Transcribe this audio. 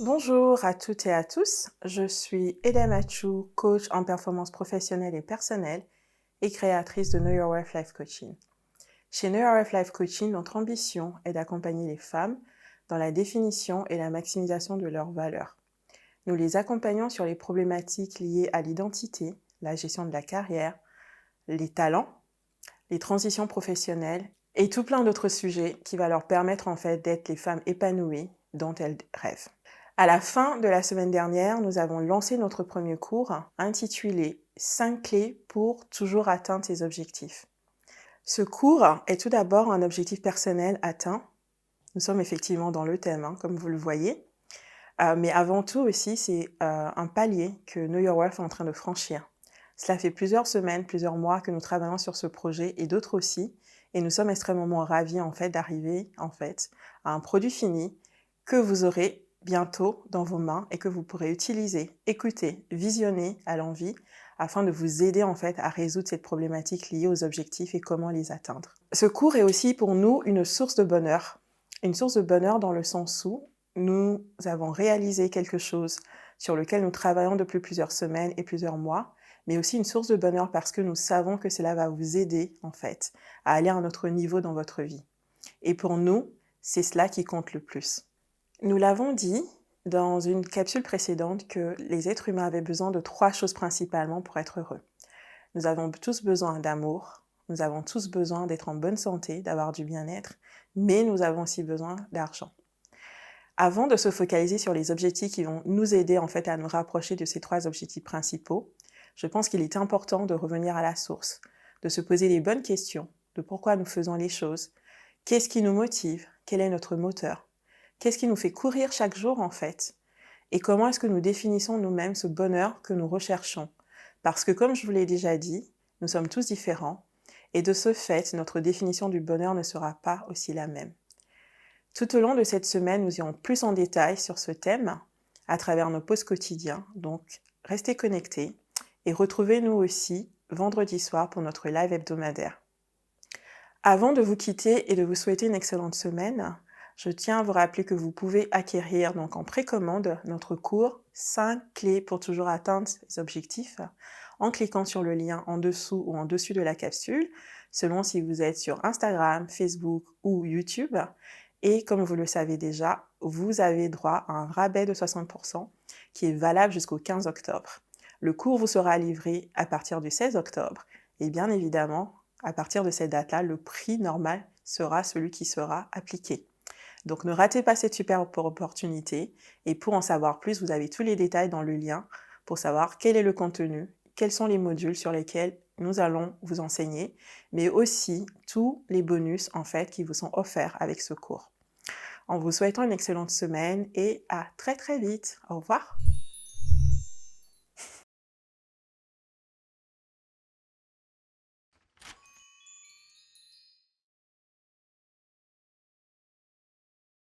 Bonjour à toutes et à tous, je suis Eda Machou, coach en performance professionnelle et personnelle et créatrice de Know Your Worth Life Coaching. Chez Know Your Worth Life Coaching, notre ambition est d'accompagner les femmes dans la définition et la maximisation de leurs valeurs. Nous les accompagnons sur les problématiques liées à l'identité, la gestion de la carrière, les talents, les transitions professionnelles et tout plein d'autres sujets qui va leur permettre en fait d'être les femmes épanouies dont elles rêvent. À la fin de la semaine dernière, nous avons lancé notre premier cours intitulé 5 clés pour toujours atteindre tes objectifs. Ce cours est tout d'abord un objectif personnel atteint. Nous sommes effectivement dans le thème, comme vous le voyez. Mais avant tout aussi, c'est un palier que Know Your Worth est en train de franchir. Cela fait plusieurs semaines, plusieurs mois que nous travaillons sur ce projet et d'autres aussi. Et nous sommes extrêmement ravis en fait d'arriver en fait à un produit fini que vous aurez bientôt dans vos mains et que vous pourrez utiliser, écouter, visionner à l'envie afin de vous aider en fait à résoudre cette problématique liée aux objectifs et comment les atteindre. Ce cours est aussi pour nous une source de bonheur dans le sens où nous avons réalisé quelque chose sur lequel nous travaillons depuis plusieurs semaines et plusieurs mois, mais aussi une source de bonheur parce que nous savons que cela va vous aider en fait à aller à un autre niveau dans votre vie. Et pour nous, c'est cela qui compte le plus. Nous l'avons dit dans une capsule précédente que les êtres humains avaient besoin de 3 choses principalement pour être heureux. Nous avons tous besoin d'amour, nous avons tous besoin d'être en bonne santé, d'avoir du bien-être, mais nous avons aussi besoin d'argent. Avant de se focaliser sur les objectifs qui vont nous aider en fait à nous rapprocher de ces 3 objectifs principaux, je pense qu'il est important de revenir à la source, de se poser les bonnes questions de pourquoi nous faisons les choses, qu'est-ce qui nous motive, quel est notre moteur. Qu'est-ce qui nous fait courir chaque jour en fait? Et comment est-ce que nous définissons nous-mêmes ce bonheur que nous recherchons? Parce que comme je vous l'ai déjà dit, nous sommes tous différents et de ce fait, notre définition du bonheur ne sera pas aussi la même. Tout au long de cette semaine, nous irons plus en détail sur ce thème à travers nos posts quotidiens. Donc, restez connectés et retrouvez-nous aussi vendredi soir pour notre live hebdomadaire. Avant de vous quitter et de vous souhaiter une excellente semaine, je tiens à vous rappeler que vous pouvez acquérir donc en précommande notre cours 5 clés pour toujours atteindre ses objectifs en cliquant sur le lien en dessous ou en dessus de la capsule, selon si vous êtes sur Instagram, Facebook ou YouTube. Et comme vous le savez déjà, vous avez droit à un rabais de 60% qui est valable jusqu'au 15 octobre. Le cours vous sera livré à partir du 16 octobre et bien évidemment, à partir de cette date-là, le prix normal sera celui qui sera appliqué. Donc ne ratez pas cette super opportunité et pour en savoir plus, vous avez tous les détails dans le lien pour savoir quel est le contenu, quels sont les modules sur lesquels nous allons vous enseigner, mais aussi tous les bonus en fait qui vous sont offerts avec ce cours. En vous souhaitant une excellente semaine et à très très vite. Au revoir.